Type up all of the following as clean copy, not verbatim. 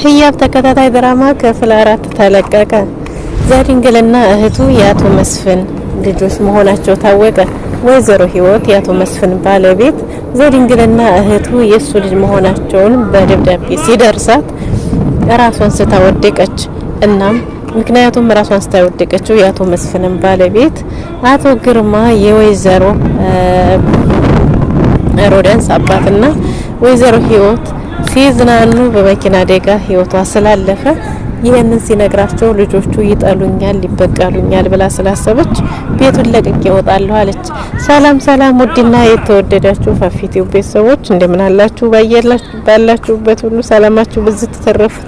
ህያብ ተከታታይ ድራማ ክፍል 4 ተለቀቀ። ዘድንግልና እህቱ የአቶ መስፍን ልጆች መሆናቸው ታወቀ። ወይዘሮ ህይወት የአቶ መስፍን ባለቤት ዘድንግልና እህቱ የሱ ልጅ መሆናቸውን በደብዳቤ ሲደርሳት ራሷን ስታወደቀች። እናም ምክንያቱም ራሷን ስታወደቀችው የአቶ መስፍንን ባለቤት አቶ ግርማ የወይዘሮ ሮዳንስ አባትና ወይዘሮ ህይወት ሲዝናኑ በመኪና አደጋ ህይወቷ ስላለፈ ይሄንን ሲነግራቸው ልጆቹ ይጠሉኛል ይበቀሉኛል ብላ ስላሰበች ቤቱን ለቅቄ እወጣለሁ አለች። ሰላም ሰላም፣ ውድና የተወደዳችሁ ፋፊቲው ቤተሰቦች እንደምን አላችሁ? ባላችሁበት ሁሉ ሰላማችሁ ብዝት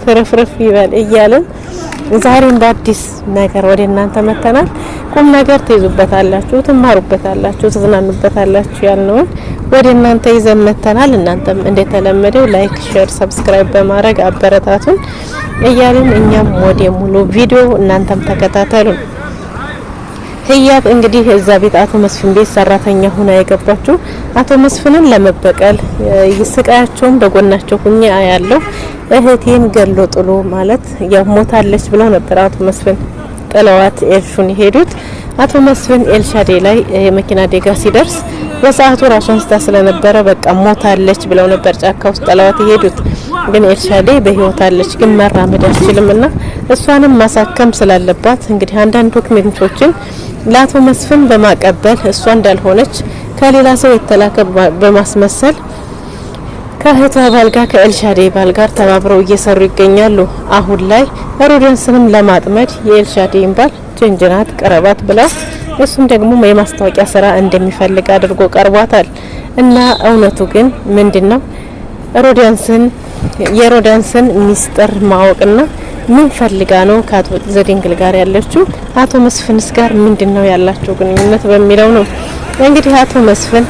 ተረፍረፍ ይበል እያልን ዛሬም በአዲስ ነገር ወደ እናንተ መተናል። ቁም ነገር ትይዙበታላችሁ፣ ትማሩበታላችሁ፣ ትዝናኑበታላችሁ ያልነውን ወደ እናንተ ይዘን መተናል። እናንተም እንደተለመደው ላይክ፣ ሼር፣ ሰብስክራይብ በማድረግ አበረታቱን እያልን እኛም ወደ ሙሉ ቪዲዮ እናንተም ተከታተሉን። ህያብ እንግዲህ እዛ ቤት አቶ መስፍን ቤት ሰራተኛ ሆና የገባችው አቶ መስፍንን ለመበቀል ይስቃያቸውን በጎናቸው ሁኜ አያለው እህቴን ገሎ ጥሎ ማለት ያው ሞታለች ብለው ነበር አቶ መስፍን ጥለዋት ኤልሹን ሄዱት። አቶ መስፍን ኤልሻዴ ላይ የመኪና አደጋ ሲደርስ በሰዓቱ ራሷን ስታ ስለነበረ በቃ ሞታለች ብለው ነበር ጫካ ውስጥ ጥለዋት ሄዱት። ግን ኤልሻዴ በህይወት አለች፣ ግን መራመድ አትችልምና እሷንም ማሳከም ስላለባት እንግዲህ አንዳንድ ዶክመንቶችን ለአቶ መስፍን በማቀበል እሷ እንዳልሆነች ከሌላ ሰው የተላከ በማስመሰል ከእህቷ ባል ጋር ከኤልሻዴ ባል ጋር ተባብረው እየሰሩ ይገኛሉ። አሁን ላይ ሮዳንስንም ለማጥመድ የኤልሻዴን ባል ጀንጅናት ቀረባት ብለው እሱም ደግሞ የማስታወቂያ ስራ እንደሚፈልግ አድርጎ ቀርቧታል። እና እውነቱ ግን ምንድነው? የሮዳንስን ሚስጥር ማወቅና ምን ፈልጋ ነው ከአቶ ዘድንግል ጋር ያለችው አቶ መስፍንስ ጋር ምንድነው ያላቸው ግንኙነት በሚለው ነው። እንግዲህ አቶ መስፍን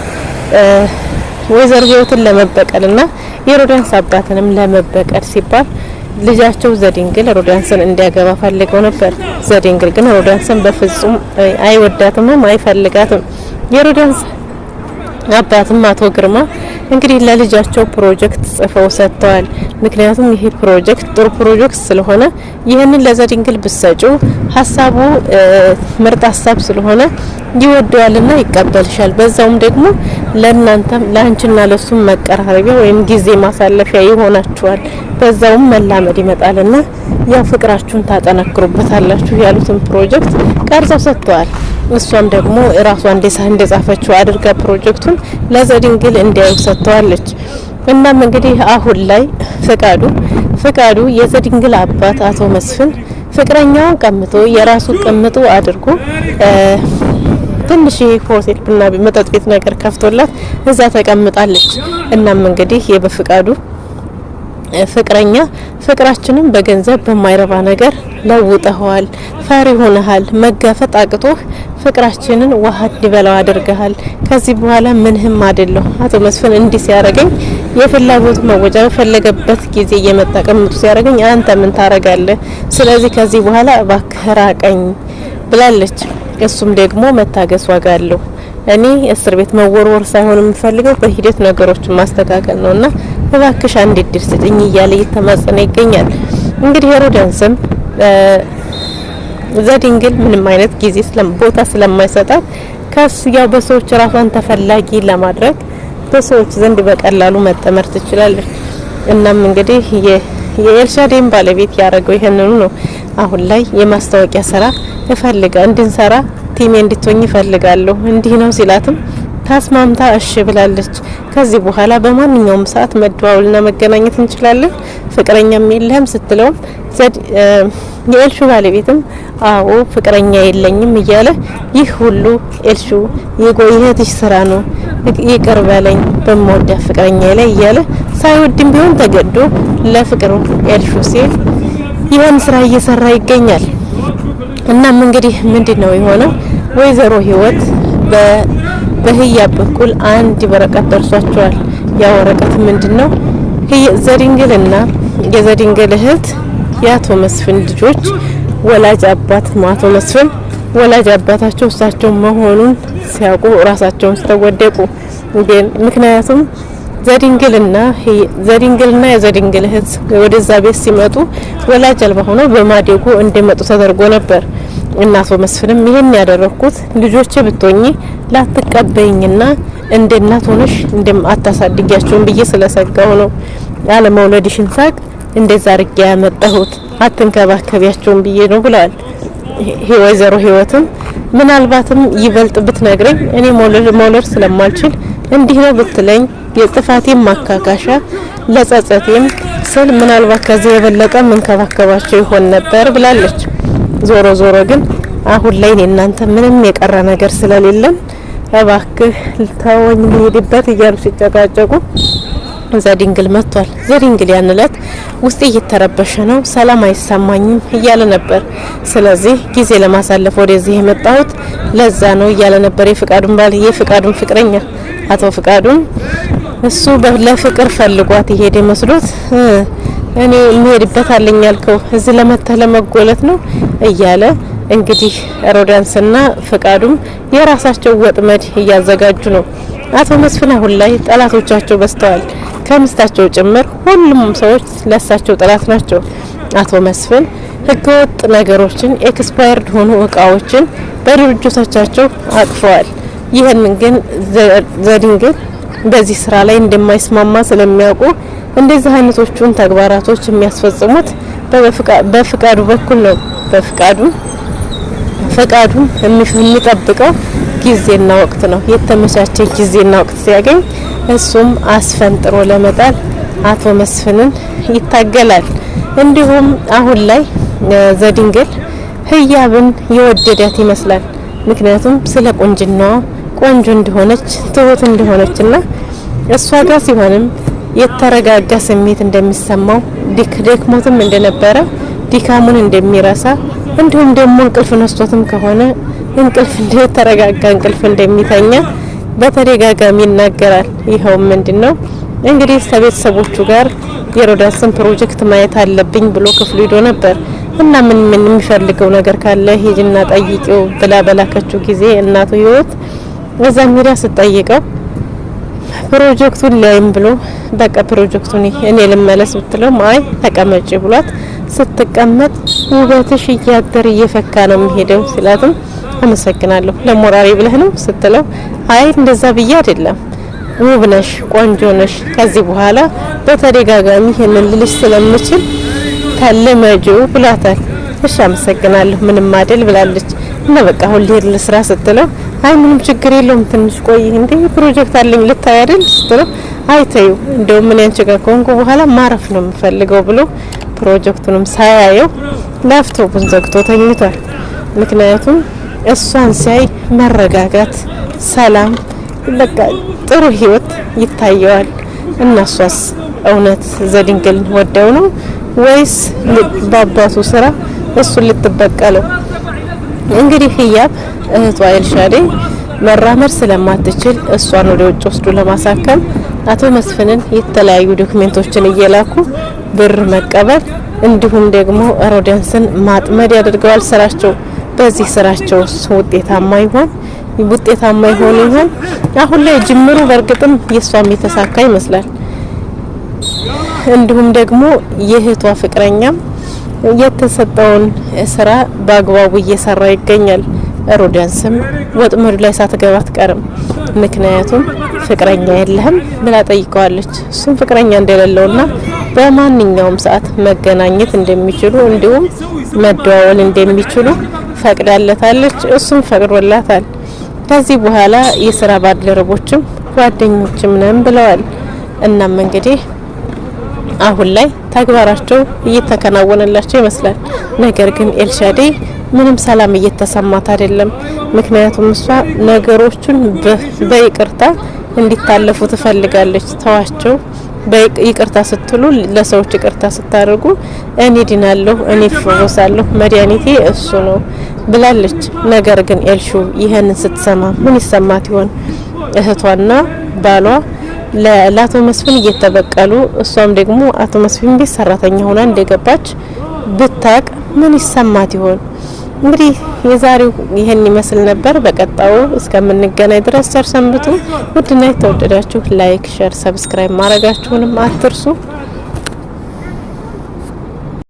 ወይዘሮ ህይወትን ለመበቀልና የሮዳንስ አባትንም ለመበቀል ሲባል ልጃቸው ዘድንግል ሮዳንስን እንዲያገባ ፈልገው ነበር። ዘድንግል ግን ሮዳንስን በፍጹም አይወዳትም፣ አይፈልጋትም። የሮዳንስ አባትም አቶ ግርማ እንግዲህ ለልጃቸው ፕሮጀክት ጽፈው ሰጥተዋል። ምክንያቱም ይሄ ፕሮጀክት ጥሩ ፕሮጀክት ስለሆነ ይሄንን ለዘድንግል ብሰጪው ሀሳቡ ምርጥ ሀሳብ ስለሆነ ይወደዋልና ይቀበልሻል። በዛውም ደግሞ ለእናንተም ለአንቺና ለሱም መቀራረቢያ ወይም ጊዜ ማሳለፊያ ይሆናችኋል። በዛውም መላመድ ይመጣልና ያው ፍቅራችሁን ታጠናክሩበታላችሁ ያሉትን ፕሮጀክት ቀርጸው ሰጥተዋል። እሷም ደግሞ ራሷ እንደጻፈችው አድርጋ ፕሮጀክቱን ለዘድንግል እንዲያዩ ሰጥተዋለች። እናም እንግዲህ አሁን ላይ ፍቃዱ የዘድንግል አባት አቶ መስፍን ፍቅረኛውን ቀምቶ የራሱ ቅምጡ አድርጎ ትንሽ ሆቴል ቡና መጠጥ ቤት ነገር ከፍቶላት እዛ ተቀምጣለች። እናም እንግዲህ የበፍቃዱ ፍቅረኛ ፍቅራችንን በገንዘብ በማይረባ ነገር ለውጠኸዋል፣ ፈሪ ሆነሃል፣ መጋፈጥ አቅቶህ ፍቅራችንን ውሃ እንዲበላው አድርገሃል። ከዚህ በኋላ ምንህም አይደለሁ። አቶ መስፍን እንዲህ ሲያረገኝ የፍላጎቱ መወጃ በፈለገበት ጊዜ እየመጣ ቀምጡ ሲያረገኝ አንተ ምን ታረጋለህ? ስለዚህ ከዚህ በኋላ እባክህ ራቀኝ ብላለች። እሱም ደግሞ መታገስ ዋጋ አለው። እኔ እስር ቤት መወርወር ሳይሆን የምፈልገው በሂደት ነገሮችን ማስተካከል ነውና እባክሽ አንድ እድል ስጥኝ እያለ እየተማጸነ ይገኛል። እንግዲህ ሮዳንስም ዘድንግል ምንም አይነት ጊዜ ቦታ ስለማይሰጣት ያው በሰዎች ራሷን ተፈላጊ ለማድረግ በሰዎች ዘንድ በቀላሉ መጠመር ትችላለች። እናም እንግዲህ የኤልሻዴን ባለቤት ያደረገው ይሄንኑ ነው። አሁን ላይ የማስታወቂያ ስራ እንድንሰራ ቲሜ እንድትሆኝ ይፈልጋለሁ እንዲህ ነው ሲላትም ታስማምታ እሺ ብላለች። ከዚህ በኋላ በማንኛውም ሰዓት መደዋወልና መገናኘት እንችላለን፣ ፍቅረኛም የለህም ስትለውም የኤልሹ ባለቤትም አዎ ፍቅረኛ የለኝም እያለ ይህ ሁሉ ኤልሹ የጎይህትሽ ስራ ነው ይቅር በለኝ በመወዳ ፍቅረኛ ላይ እያለ ሳይወድም ቢሆን ተገዶ ለፍቅሩ ኤልሹ ሲል ይህን ስራ እየሰራ ይገኛል። እናም እንግዲህ ምንድነው የሆነው? ወይዘሮ ህይወት በህያብ በኩል አንድ ወረቀት ደርሷቸዋል። ያ ወረቀት ምንድነው? ዘድንግልና የዘድንግል እህት የአቶ መስፍን ልጆች ወላጅ አባት አቶ መስፍን ወላጅ አባታቸው እሳቸው መሆኑን ሲያውቁ ራሳቸውን ተወደቁ። ግን ምክንያቱም ዘድንግልና የዘድንግል እህት ወደዛ ቤት ሲመጡ ወላጅ አልባ ሆነው በማዴጎ እንደመጡ ተደርጎ ነበር። እናቶ መስፍንም ይሄን ያደረኩት ልጆቼ ብትሆኚ ላትቀበይኝና እንደ እናት ሆነሽ አታሳድጊያቸውን ብዬ ስለሰጋው ነው። ያለ መውለድሽን ሳቅ እንደዛ አርጌ ያመጣሁት አትንከባከቢያቸውን ብዬ ነው ብለዋል። ወይዘሮ ህይወትም ምናልባትም ይበልጥ ብትነግረኝ እኔ መውለድ ስለማልችል እንዲህ ነው ብትለኝ የጥፋቴም ማካካሻ ለጸጸቴም ስል ምናልባት ከዚህ የበለጠ መንከባከባቸው ይሆን ነበር ብላለች። ዞሮ ዞሮ ግን አሁን ላይ እናንተ ምንም የቀረ ነገር ስለሌለን እባክህ ልታወኝ ልሄድበት እያሉ ሲጨቃጨቁ ዘድንግል መጥቷል። ዘድንግል ያን እለት ውስጤ እየተረበሸ ነው፣ ሰላም አይሰማኝም እያለ ነበር። ስለዚህ ጊዜ ለማሳለፍ ወደዚህ የመጣሁት ለዛ ነው እያለ ነበር። የፍቃዱን ፍቅረኛ አቶ ፍቃዱን እሱ ለፍቅር ፈልጓት ይሄድ መስሎት እኔ የምሄድበት አለኝ ያልከው እዚህ ለመጎለት ነው እያለ እንግዲህ ሮዳንስና ፍቃዱም የራሳቸው ወጥመድ እያዘጋጁ ነው። አቶ መስፍን አሁን ላይ ጠላቶቻቸው በስተዋል፣ ከምስታቸው ጭምር ሁሉም ሰዎች ለሳቸው ጠላት ናቸው። አቶ መስፍን ህገወጥ ነገሮችን ኤክስፓየርድ ሆኑ እቃዎችን በድርጅቶቻቸው አጥፈዋል። ይህንን ግን ዘድንግል በዚህ ስራ ላይ እንደማይስማማ ስለሚያውቁ እንደዚህ አይነቶቹን ተግባራቶች የሚያስፈጽሙት በፍቃዱ በኩል ነው። ፍቃዱን የሚጠብቀው ጊዜና ወቅት ነው። የተመቻቸ ጊዜና ወቅት ሲያገኝ እሱም አስፈንጥሮ ለመጣል አቶ መስፍንን ይታገላል። እንዲሁም አሁን ላይ ዘድንግል ህያብን የወደዳት ይመስላል። ምክንያቱም ስለ ቁንጅናዋ ቆንጆ እንደሆነች ትሁት እንደሆነችና እሷ ጋር ሲሆንም የተረጋጋ ስሜት እንደሚሰማው ደክሞትም እንደነበረ ድካሙን እንደሚረሳ እንዲሁም ደግሞ እንቅልፍ ነስቶትም ከሆነ ተረጋጋ እንቅልፍ እንደሚተኛ በተደጋጋሚ ይናገራል። ይኸው ምንድነው እንግዲህ ከቤተሰቦቹ ጋር የሮዳስን ፕሮጀክት ማየት አለብኝ ብሎ ክፍሉ ሄዶ ነበር እና ምን የሚፈልገው ነገር ካለ ሂጂና ጠይቂው ብላ በላከችው ጊዜ እናቱ ህይወት እዛም ሄዳ ስትጠይቀው ፕሮጀክቱን ላይም ብሎ በቃ ፕሮጀክቱን እኔ ልመለስ ብትለው አይ ተቀመጪ ብሏት ስትቀመጥ ውበትሽ እያደር እየፈካ ነው የሚሄደው ሲላትም አመሰግናለሁ ለሞራሪ ብለህ ነው ስትለው አይ እንደዛ ብዬ አይደለም ውብ ነሽ ቆንጆ ነሽ ከዚህ በኋላ በተደጋጋሚ ይሄንን ልልሽ ስለምችል ተለመጂው ብሏታል። እሺ አመሰግናለሁ ምንም አይደል ብላለች። እና በቃ ሁሉ ልሄድ ለስራ ስትለው አይ ምንም ችግር የለውም ትንሽ ቆይ እንዴ ፕሮጀክት አለኝ ልታይ አይደል ስትለው አይተዩ እንደው ምን ያንቺ ጋር ከሆንኩ በኋላ ማረፍ ነው የምፈልገው ብሎ ፕሮጀክቱንም ሳያየው ላፕቶፑን ዘግቶ ተኝቷል። ምክንያቱም እሷን ሲያይ መረጋጋት፣ ሰላም፣ በቃ ጥሩ ህይወት ይታየዋል። እናሷስ እውነት ዘድንግልን ወደው ነው ወይስ በአባቱ ስራ እሱን ልትበቀለው? እንግዲህ ህያብ እህቷ ኤልሻዴ መራመድ ስለማትችል እሷን ወደ ውጭ ወስዶ ለማሳከም አቶ መስፍንን የተለያዩ ዶክመንቶችን እየላኩ ብር መቀበል እንዲሁም ደግሞ ሮዳንስን ማጥመድ ያደርገዋል ስራቸው። በዚህ ስራቸው ውጤታማ ይሆን ይሆን? አሁን ላይ ጅምሩ በእርግጥም የሷም የተሳካ ይመስላል። እንዲሁም ደግሞ የእህቷ ፍቅረኛም የተሰጠውን ስራ በአግባቡ እየሰራ ይገኛል። ሮዳንስም ወጥመዱ ላይ ሳትገባ አትቀርም። ምክንያቱም ፍቅረኛ የለህም ብላ ጠይቀዋለች። እሱም ፍቅረኛ እንደሌለውና በማንኛውም ሰዓት መገናኘት እንደሚችሉ እንዲሁም መደዋወል እንደሚችሉ ፈቅዳለታለች። እሱም ፈቅዶላታል። ከዚህ በኋላ የስራ ባልደረቦችም ጓደኞችም ነን ብለዋል። እናም እንግዲህ አሁን ላይ ተግባራቸው እየተከናወነላቸው ይመስላል። ነገር ግን ኤልሻዴ ምንም ሰላም እየተሰማት አይደለም። ምክንያቱም እሷ ነገሮቹን በይቅርታ እንዲታለፉ ትፈልጋለች። ተዋቸው፣ በይቅርታ ስትሉ ለሰዎች ይቅርታ ስታደርጉ እኔ ድናለሁ፣ እኔ ፈወሳለሁ፣ መድኃኒቴ እሱ ነው ብላለች። ነገር ግን ኤልሹ ይሄንን ስትሰማ ምን ይሰማት ይሆን? እህቷና ባሏ ለአቶ መስፍን እየተበቀሉ እሷም ደግሞ አቶ መስፍን ቤት ሰራተኛ ሆና እንደገባች ብታቅ ምን ይሰማት ይሆን? እንግዲህ የዛሬው ይሄን ይመስል ነበር። በቀጣዩ እስከምንገናኝ ድረስ ቸር ሰንብቱ። ውድና የተወደዳችሁ ላይክ፣ ሼር፣ ሰብስክራይብ ማድረጋችሁንም አትርሱ።